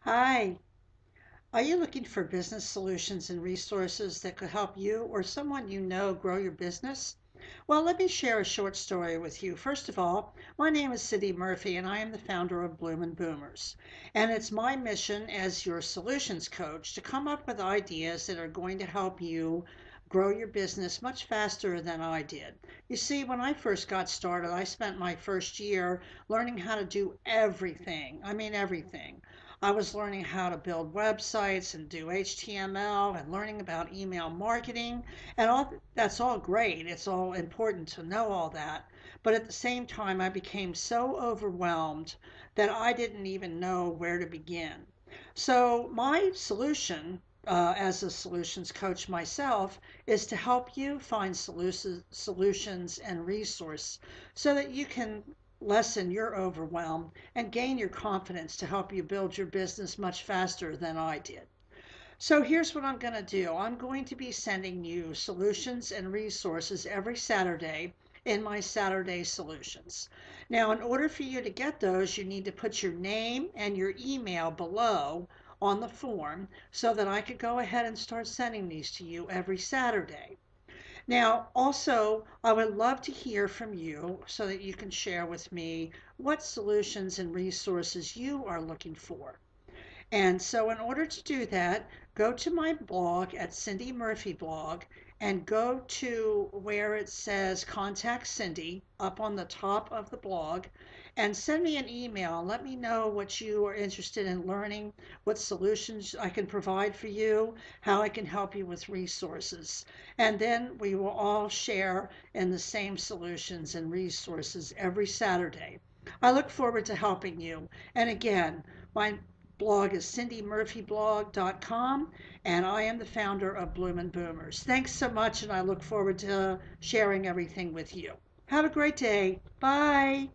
Hi, are you looking for business solutions and resources that could help you or someone you know grow your business? Well, let me share a short story with you. First of all, my name is Cindy Murphy and I am the founder of Bloom and Boomers. And it's my mission as your solutions coach to come up with ideas that are going to help you grow your business much faster than I did. You see, when I first got started, I spent my first year learning how to do everything. I mean, everything. I was learning how to build websites and do HTML and learning about email marketing and all that's all great. It's all important to know all that. But at the same time, I became so overwhelmed that I didn't even know where to begin. So my solution as a solutions coach myself is to help you find solutions and resource so that you can lessen your overwhelm and gain your confidence to help you build your business much faster than I did. So here's what I'm going to do. I'm going to be sending you solutions and resources every Saturday in my Saturday solutions. Now, in order for you to get those, you need to put your name and your email below on the form so that I could go ahead and start sending these to you every Saturday. Now, also, I would love to hear from you so that you can share with me what solutions and resources you are looking for. And so, in order to do that, go to my blog at Cindy Murphy Blog and go to where it says Contact Cindy up on the top of the blog and send me an email. Let me know what you are interested in learning, what solutions I can provide for you, how I can help you with resources. And then we will all share in the same solutions and resources every Saturday. I look forward to helping you. And again, my blog is cindymurphyblog.com, and I am the founder of Bloom and Boomers. Thanks so much, and I look forward to sharing everything with you. Have a great day. Bye.